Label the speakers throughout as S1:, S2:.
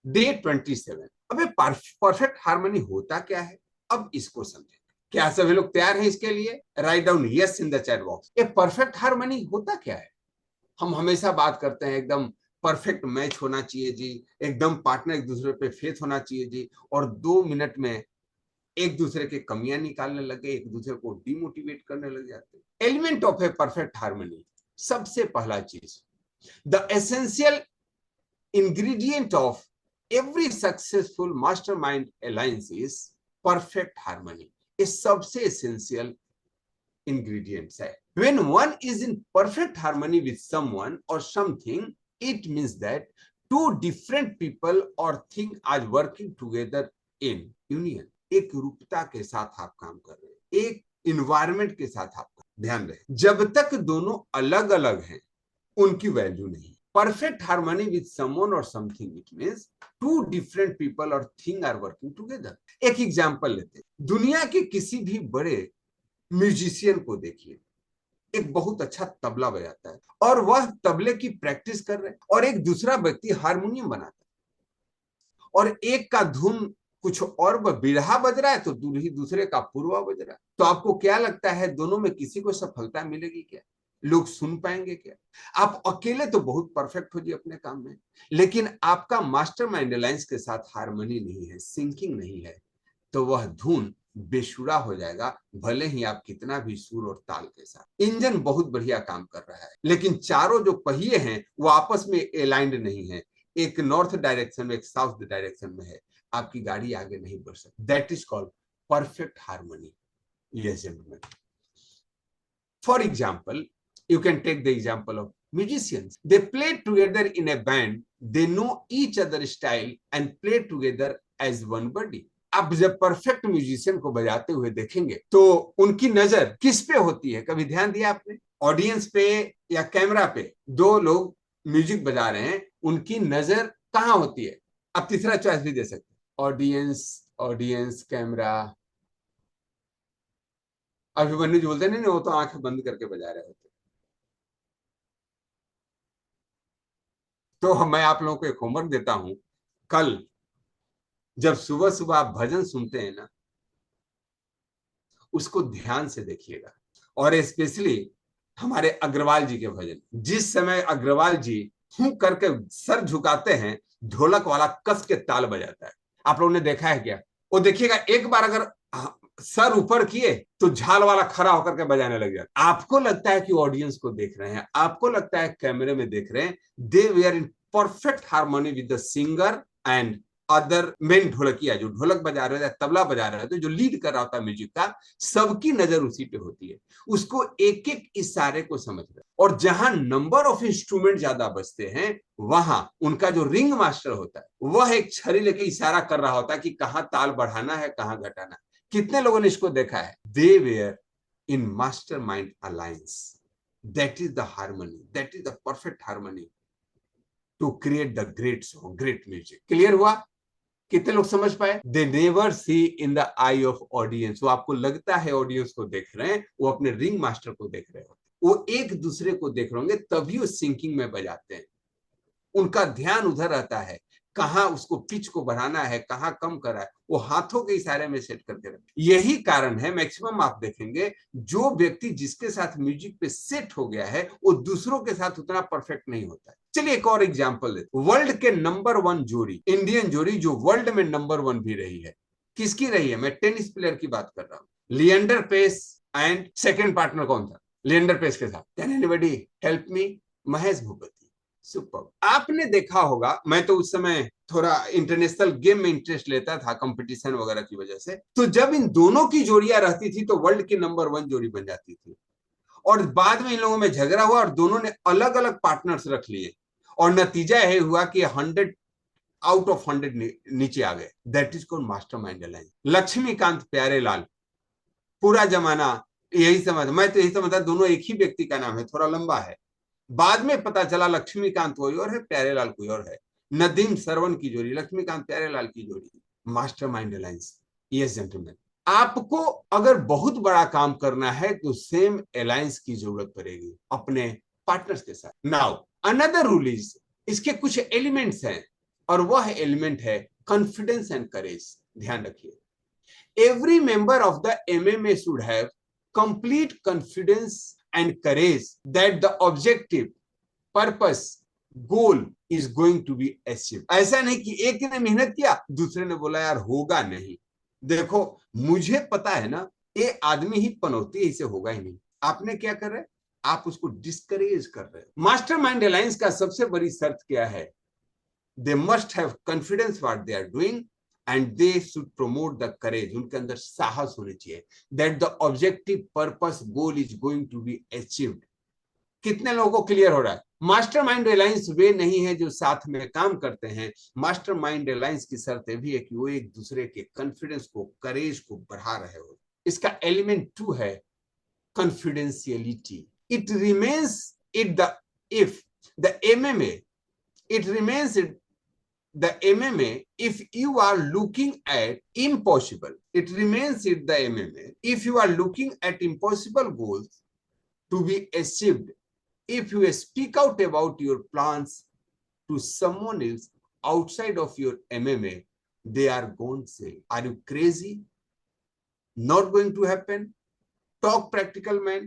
S1: Day 27। अबे perfect harmony होता क्या है, अब इसको समझें। क्या सभी लोग तैयार हैं इसके लिए? Write down yes in the chat box. ये परफेक्ट हार्मनी होता क्या है? हम हमेशा बात करते हैं एकदम परफेक्ट मैच होना चाहिए जी, एकदम पार्टनर एक दूसरे पे फेथ होना चाहिए जी, और 2 मिनट में एक दूसरे के कमियां निकालने लगे, एक दूसरे को डिमोटिवेट करने लग जाते। Element of A perfect harmony, सबसे पहला चीज, the essential ingredient of every successful mastermind alliance is perfect harmony. ये सबसे essential ingredients है. When one is in perfect harmony with someone or something, it means that two different people or things are working together in union. एक रूपता के साथ आप काम कर रहे हैं, एक इन्वायरमेंट के साथ आप ध्यान रहे, जब तक दोनों अलग अलग हैं उनकी वैल्यू नहीं। Perfect harmony with someone or something, it means two different people or thing are working together. एक एग्जांपल लेते हैं, दुनिया के किसी भी बड़े म्यूजिशियन को देखिए, एक बहुत अच्छा तबला बजाता है और वह तबले की प्रैक्टिस कर रहे हैं, और एक दूसरा व्यक्ति हारमोनियम बनाता है, और एक का धुन कुछ और बिरहा बज रहा है तो दूसरे का पूर्वा बज रहा है। तो आपको क्या लगता है, दोनों में किसी को सफलता मिलेगी क्या? लोग सुन पाएंगे क्या? आप अकेले तो बहुत परफेक्ट हो जी अपने काम में, लेकिन आपका मास्टरमाइंड अलायंस के साथ हार्मनी नहीं है, सिंकिंग नहीं है, तो वह धुन बेसुरा हो जाएगा, भले ही आप कितना भी सुर और ताल के साथ। इंजन बहुत बढ़िया काम कर रहा है, लेकिन चारों जो पहिए हैं वो आपस में अलाइंड नहीं है, एक नॉर्थ डायरेक्शन में एक साउथ डायरेक्शन में है, आपकी गाड़ी आगे नहीं बढ़ सकती। That is called perfect harmony. Yes gentleman, for example you can take the example of musicians. They play together in a band, they know each other's style and play together as one body. आप जब perfect musician को बजाते हुए देखेंगे तो उनकी नजर किस पे होती है, कभी ध्यान दिया आपने? ऑडियंस पे या कैमरा पे? दो लोग म्यूजिक बजा रहे हैं, उनकी नजर कहां होती है? आप तीसरा चॉइस भी दे सकते हैं, ऑडियंस, ऑडियंस, कैमरा। अभिमन्यु जी बोलते नहीं, वो तो आंखें बंद करके बजा रहे होते। तो मैं आप लोगों को एक होमवर्क देता हूं, कल जब सुबह सुबह आप भजन सुनते हैं ना, उसको ध्यान से देखिएगा, और स्पेशली हमारे अग्रवाल जी के भजन। जिस समय अग्रवाल जी हूं करके सर झुकाते हैं, ढोलक वाला कस के ताल बजाता है। आप लोगों ने देखा है क्या? वो देखिएगा, एक बार अगर सर ऊपर किए तो झाल वाला खड़ा होकर के बजाने लग जाता। आपको लगता है कि ऑडियंस को देख रहे हैं, आपको लगता है कैमरे में देख रहे हैं। दे वे are in perfect harmony with the singer and other men ढोलकिया, जो ढोलक बजा रहे थे, तबला बजा रहे थे, जो लीड कर रहा होता है म्यूजिक का, सबकी नजर उसी पे होती है, उसको एक एक इशारे को समझ रहे। और जहां नंबर ऑफ इंस्ट्रूमेंट ज्यादा बजते हैं, वहां उनका जो रिंग मास्टर होता है वह एक छड़ी लेके इशारा कर रहा होता है कि कहां ताल बढ़ाना है, कहां घटाना है। कितने लोगों ने इसको देखा है? They were in mastermind alliance, that is the harmony, that is the perfect harmony to create the great song, great music. Clear हुआ? कितने लोग समझ पाए? They never see in the eye of audience, वो आपको लगता है audience को देख रहे हैं, वो अपने रिंग मास्टर को देख रहे होते, वो एक दूसरे को देख रहे होंगे, तभी वो सिंकिंग में बजाते हैं। उनका ध्यान उधर रहता है, कहां उसको पिच को बढ़ाना है, कहां कम करा है, वो हाथों के इशारे में सेट करके रखते। यही कारण है मैक्सिमम आप देखेंगे, जो व्यक्ति जिसके साथ म्यूजिक पे सेट हो गया है वो दूसरों के साथ उतना परफेक्ट नहीं होता है। चलिए एक और एग्जांपल लेते। वर्ल्ड के नंबर 1 जोड़ी, इंडियन जोड़ी, जो वर्ल्ड में नंबर 1 भी रही है, किसकी रही है? मैं टेनिस प्लेयर की बात कर रहा हूं। Leander Paes and second partner कौन था लिएंडर पेस के साथ? Can anybody help me? Mahesh Bhupathi. Super. आपने देखा होगा, मैं तो उस समय थोड़ा इंटरनेशनल गेम में इंटरेस्ट लेता था कंपटीशन वगैरह की वजह से, तो जब इन दोनों की जोड़ियां रहती थी तो वर्ल्ड की नंबर 1 जोड़ी बन जाती थी, और बाद में इन लोगों में झगड़ा हुआ और दोनों ने अलग अलग पार्टनर्स रख लिए, और नतीजा यह हुआ कि 100 आउट ऑफ 100 नीचे आ गए। That is called mastermind alliance. Laxmikant Pyarelal, पूरा जमाना यही समझ, मैं तो यही समझता दोनों एक ही व्यक्ति का नाम है, थोड़ा लंबा है। बाद में पता चला लक्ष्मीकांत कोई और है, प्यारेलाल कोई और है। नदीम सरवन की जोड़ी, लक्ष्मीकांत प्यारेलाल की जोड़ी, मास्टरमाइंड अलायंस। यस जेंटलमैन, आपको अगर बहुत बड़ा काम करना है तो सेम अलायंस की जरूरत पड़ेगी अपने पार्टनर्स के साथ। नाउ अनदर रूल इज, इसके कुछ एलिमेंट्स हैं और वह एलिमेंट है कॉन्फिडेंस एंड करेज। ध्यान रखिए, every member of the MMA should have complete confidence and courage that the objective, purpose, goal is going to be achieved। ऐसा नहीं कि एक ने मेहनत किया दूसरे ने बोला यार होगा नहीं। देखो मुझे पता है ना, ये आदमी ही पनौती है, इसे होगा ही नहीं। आपने क्या कर रहे हैं, आप उसको डिस्करेज कर रहे हो। मास्टरमाइंड अलायंस का सबसे बड़ी शर्त क्या है, they must have confidence what they are doing and they should promote the courage. उनके अंदर साहस होनी चाहिए that the objective, purpose, goal is going to be achieved. कितने लोगों को क्लियर हो रहा है? मास्टरमाइंड अलायंस वे नहीं है जो साथ में काम करते हैं। मास्टरमाइंड अलायंस की शर्त भी है कि वो एक दूसरे के कॉन्फिडेंस को, करेज को बढ़ा रहे हो। इसका एलिमेंट 2 है confidentiality। It remains it the if the MMA, it remains it the MMA if you are looking at impossible, it remains it the MMA if you are looking at impossible goals to be achieved, if you speak out about your plans to someone else outside of your MMA, they are going to say, are you crazy? Not going to happen? Talk practical man,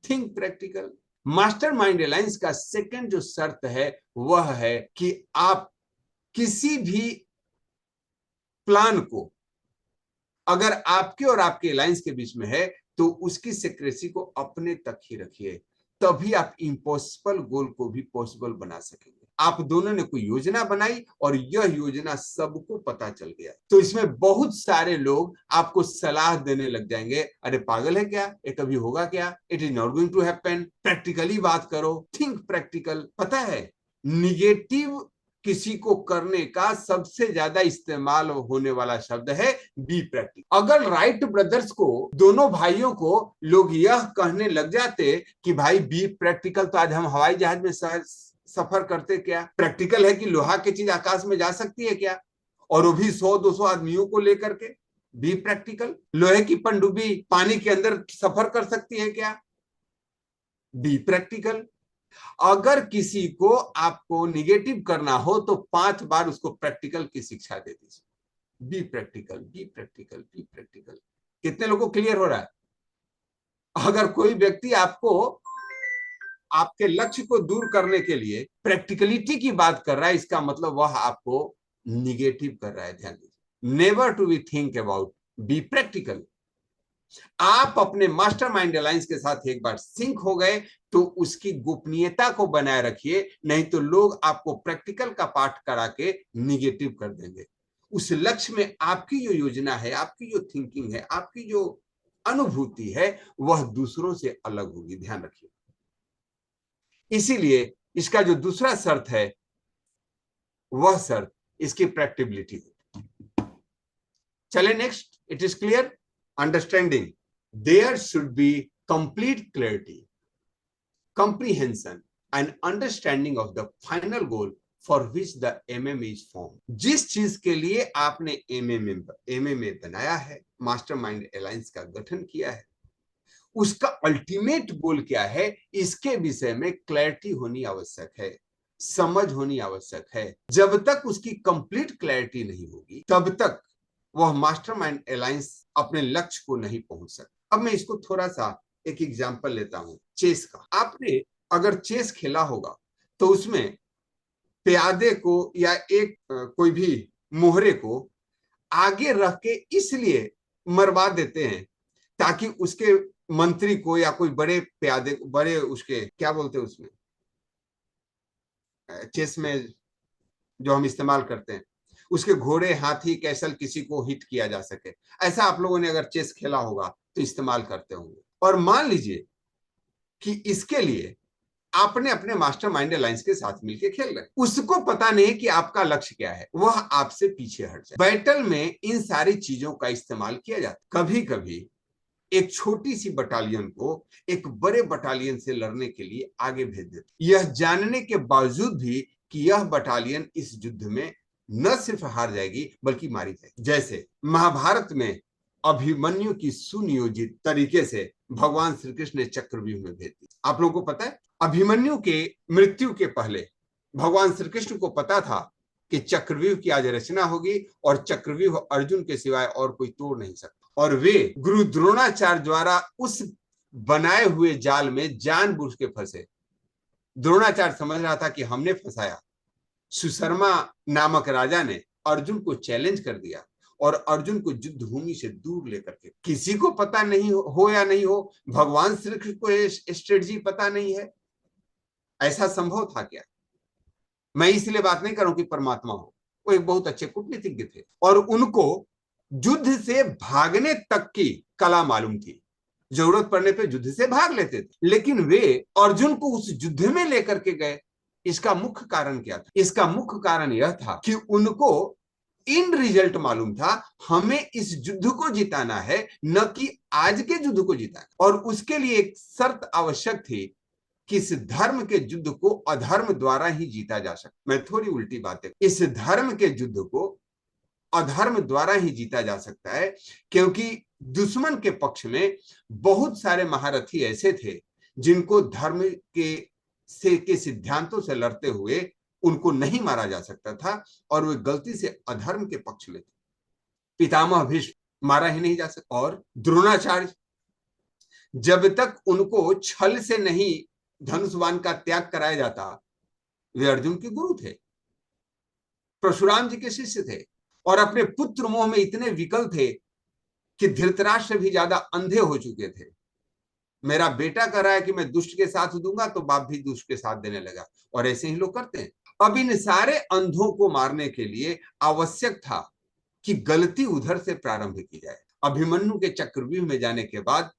S1: think practical। Mastermind alliance का second जो शर्त है वह है कि आप किसी भी प्लान को अगर आपके और आपके अलायंस के बीच में है तो उसकी सीक्रेसी को अपने तक ही रखिए, तभी आप इम्पॉसिबल गोल को भी पॉसिबल बना सकेंगे। आप दोनों ने कोई योजना बनाई और यह योजना सबको पता चल गया तो इसमें बहुत सारे लोग आपको सलाह देने लग जाएंगे, अरे पागल है क्या, ये कभी होगा क्या, it is not going to happen, practically बात करो, थिंक प्रैक्टिकल। पता है निगेटिव किसी को करने का सबसे ज्यादा इस्तेमाल होने वाला शब्द है बी प्रैक्टिकल। अगर राइट ब्रदर्स को, दोनों भाइयों को लोग यह कहने लग जाते कि भाई बी प्रैक्टिकल, तो आज हम हवाई जहाज में सफर करते क्या? प्रैक्टिकल है कि लोहा की चीज आकाश में जा सकती है क्या, और वो भी 100-200 आदमियों को लेकर के? Be practical. लोहे की पनडुब्बी पानी के अंदर सफर कर सकती है क्या? Be practical. अगर किसी को आपको निगेटिव करना हो तो 5 बार उसको प्रैक्टिकल की शिक्षा दे दीजिए। Be practical, be practical, be practical. कितने लोगों को क्लियर हो रहा है? अगर कोई व्यक्ति आपको आपके लक्ष्य को दूर करने के लिए प्रैक्टिकलिटी की बात कर रहा है, इसका मतलब वह आपको निगेटिव कर रहा है। ध्यान दीजिए, never to be think about, be practical. आप अपने मास्टरमाइंड अलायंस के साथ एक बार सिंक हो गए तो उसकी गोपनीयता को बनाए रखिए, नहीं तो लोग आपको प्रैक्टिकल का पाठ करा के निगेटिव कर देंगे। उस लक्ष्य में आपकी जो योजना है, आपकी जो थिंकिंग है, आपकी जो अनुभूति है, वह दूसरों से अलग होगी। ध्यान रखिए। इसीलिए इसका जो दूसरा शर्त है वह शर्त इसकी प्रैक्टिबिलिटी होगी। चले next, it is clear understanding, there should be complete clarity, comprehension and understanding of the final goal for which the MMA is formed। जिस चीज के लिए आपने MMA बनाया है, मास्टरमाइंड अलायंस का गठन किया है, उसका अल्टीमेट गोल क्या है, इसके विषय में क्लैरिटी होनी आवश्यक है, समझ होनी आवश्यक है। जब तक उसकी कंप्लीट क्लैरिटी नहीं होगी तब तक वह मास्टरमाइंड अलायंस अपने लक्ष्य को नहीं पहुंच सकता। अब मैं इसको थोड़ा सा एक एग्जांपल लेता हूं चेस का। आपने अगर चेस खेला होगा तो उसमें प्यादे को या एक कोई भी मोहरे को आगे रख के इसलिए मरवा देते हैं ताकि उसके मंत्री को या कोई बड़े प्यादे, बड़े उसके क्या बोलते हैं उसमें चेस में जो हम इस्तेमाल करते हैं, उसके घोड़े, हाथी, कैसल किसी को हिट किया जा सके। ऐसा आप लोगों ने अगर चेस खेला होगा तो इस्तेमाल करते होंगे। और मान लीजिए कि इसके लिए आपने अपने मास्टरमाइंड अलायंस के साथ मिलकर खेल रहे, उसको पता नहीं कि आपका लक्ष्य क्या है, वह आपसे पीछे हट जाए। बैटल में इन सारी चीजों का इस्तेमाल किया जाता है। कभी कभी एक छोटी सी बटालियन को एक बड़े बटालियन से लड़ने के लिए आगे भेज देते, यह जानने के बावजूद भी कि यह बटालियन इस युद्ध में न सिर्फ हार जाएगी बल्कि मारी जाएगी। जैसे महाभारत में अभिमन्यु की सुनियोजित तरीके से भगवान श्री कृष्ण ने चक्रव्यूह में भेज दी। आप लोगों को पता है, अभिमन्यु के मृत्यु के पहले भगवान श्री कृष्ण को पता था कि चक्रव्यूह की आज रचना होगी और चक्रव्यूह अर्जुन के सिवाय और कोई तोड़ नहीं सकता। और वे गुरु द्रोणाचार्य द्वारा उस बनाए हुए जाल में जानबूझ के फंसे। द्रोणाचार्य समझ रहा था कि हमने फंसाया। सुशर्मा नामक राजा ने अर्जुन को चैलेंज कर दिया और अर्जुन को युद्ध भूमि से दूर लेकर के, किसी को पता नहीं हो या नहीं हो, भगवान श्री कृष्ण को स्ट्रेटजी पता नहीं है, ऐसा संभव था क्या? मैं इसलिए बात नहीं करूं कि परमात्मा हो, वो एक बहुत अच्छे कूटनीतिज्ञ थे और उनको युद्ध से भागने तक की कला मालूम थी। जरूरत पड़ने पे युद्ध से भाग लेते थे, लेकिन वे अर्जुन को उस युद्ध में लेकर के गए। इसका मुख्य कारण क्या था? इसका मुख्य कारण यह था कि उनको इन रिजल्ट मालूम था, हमें इस युद्ध को जिताना है, न कि आज के युद्ध को जिताना। और उसके लिए एक शर्त आवश्यक थी कि इस धर्म के युद्ध को अधर्म द्वारा ही जीता जा सकता। मैं थोड़ी उल्टी बातें, इस धर्म के युद्ध को अधर्म द्वारा ही जीता जा सकता है, क्योंकि दुश्मन के पक्ष में बहुत सारे महारथी ऐसे थे जिनको धर्म के सिद्धांतों से लड़ते हुए उनको नहीं मारा जा सकता था और वे गलती से अधर्म के पक्ष में थे। पितामह भीष्म मारा ही नहीं जा सकता। और द्रोणाचार्य, जब तक उनको छल से नहीं धनुष बाण का त्याग कराया जाता, वे अर्जुन के गुरु थे, परशुराम जी के शिष्य थे और अपने पुत्र मोह में इतने विकल थे कि धृतराष्ट्र भी ज्यादा अंधे हो चुके थे। मेरा बेटा कह रहा है कि मैं दुष्ट के साथ दूंगा तो बाप भी दुष्ट के साथ देने लगा, और ऐसे ही लोग करते हैं। अब इन सारे अंधों को मारने के लिए आवश्यक था कि गलती उधर से प्रारंभ की जाए। अभिमन्यु के चक्रव्यूह में जाने के बाद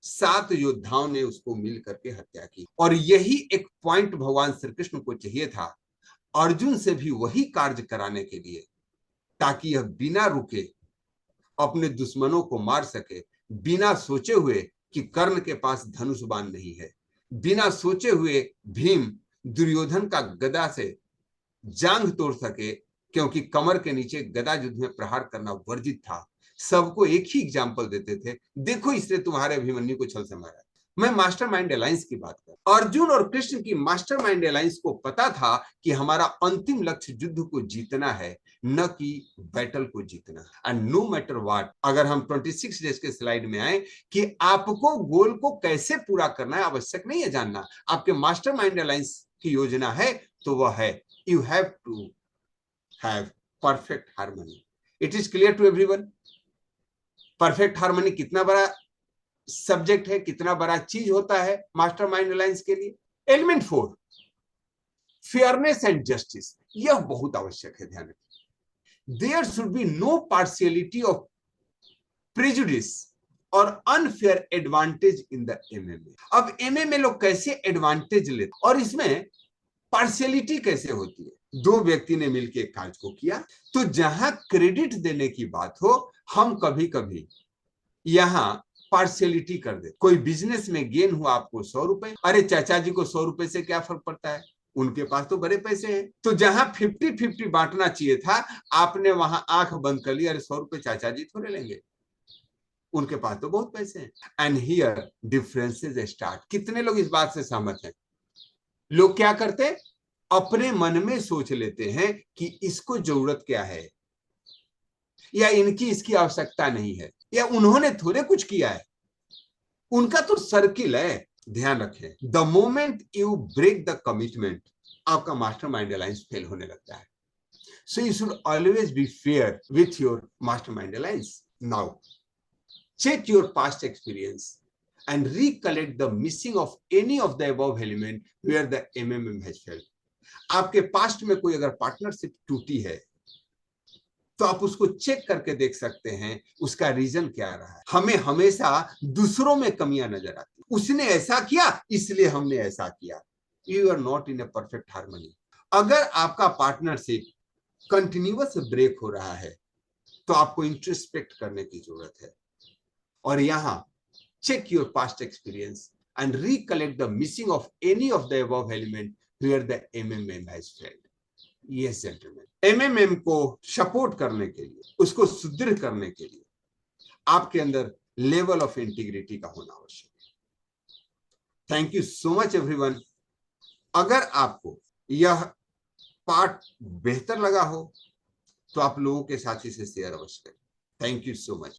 S1: 7 योद्धाओं ने उसको मिल करके हत्या की, और यही एक पॉइंट भगवान श्री कृष्ण को चाहिए था अर्जुन से भी वही कार्य कराने के लिए, ताकि यह बिना रुके अपने दुश्मनों को मार सके, बिना सोचे हुए कि कर्ण के पास धनुष बाण नहीं है, बिना सोचे हुए भीम दुर्योधन का गदा से जांघ तोड़ सके, क्योंकि कमर के नीचे गदा युद्ध में प्रहार करना वर्जित था। सबको एक ही एग्जाम्पल देते थे, देखो इसने तुम्हारे अभिमन्यु को छल से मारा। मैं मास्टरमाइंड अलायंस की बात कर, अर्जुन और कृष्ण की मास्टरमाइंड अलायंस को पता था कि हमारा अंतिम लक्ष्य युद्ध को जीतना है, न कि बैटल को जीतना। एंड नो मैटर व्हाट, अगर हम 26 डेज के स्लाइड में आए कि आपको गोल को कैसे पूरा करना है, आवश्यक नहीं है जानना, आपके मास्टरमाइंड अलायंस की योजना है तो वह है you have to have perfect harmony. It is clear to everyone. Perfect harmony कितना बड़ा सब्जेक्ट है, कितना बड़ा चीज होता है मास्टरमाइंड अलायंस के लिए। एलिमेंट 4, फेयरनेस एंड जस्टिस, यह बहुत आवश्यक है, ध्यान रखिए। There should be no partiality of prejudice और unfair advantage in the MMA. अब एमएमए लोग कैसे एडवांटेज लेते और इसमें पार्शियलिटी कैसे होती है? दो व्यक्ति ने मिलकर एक कार्य को किया, तो जहां क्रेडिट देने की बात हो, हम कभी कभी यहां पार्शियलिटी कर दे। कोई बिजनेस में गेन हुआ आपको 100 रुपए, अरे चाचा जी को 100 रुपए से क्या फर्क पड़ता है, उनके पास तो बड़े पैसे हैं। तो जहां 50-50 बांटना चाहिए था, आपने वहां आंख बंद कर ली, अरे 100 रुपए चाचा जी थोड़े लेंगे, उनके पास तो बहुत पैसे हैं। And here differences start. कितने लोग इस बात से सहमत हैं? लोग क्या करते हैं, अपने मन में सोच लेते हैं कि इसको जरूरत क्या है, या इनकी इसकी आवश्यकता नहीं है, या उन्होंने थोड़े कुछ किया है, उनका तो सर्किल है। ध्यान रखें, the moment you break the commitment, आपका मास्टरमाइंड अलायंस फेल होने लगता है। So you should always be fair with your mastermind alliance. Now check your past experience and recollect the missing of any of the above element where the MMM has failed. आपके past में कोई अगर partnership टूटी है तो आप उसको check करके देख सकते हैं उसका रीजन क्या रहा है। हमें हमेशा दूसरों में कमियां नजर आती, उसने ऐसा किया इसलिए हमने ऐसा किया। You are not in a perfect harmony. अगर आपका पार्टनरशिप कंटिन्यूअस ब्रेक हो रहा है तो आपको इंट्रोस्पेक्ट करने की जरूरत है, और यहां check your past experience and recollect the missing of any of the above element where the MMM has failed. Yes, gentlemen. MMM को सपोर्ट करने के लिए, उसको सुदृढ़ करने के लिए आपके अंदर लेवल ऑफ इंटीग्रिटी का होना आवश्यक है। Thank you so much everyone. अगर आपको यह पार्ट बेहतर लगा हो तो आप लोगों के साथ इसे शेयर अवश्य करें। Thank you so much.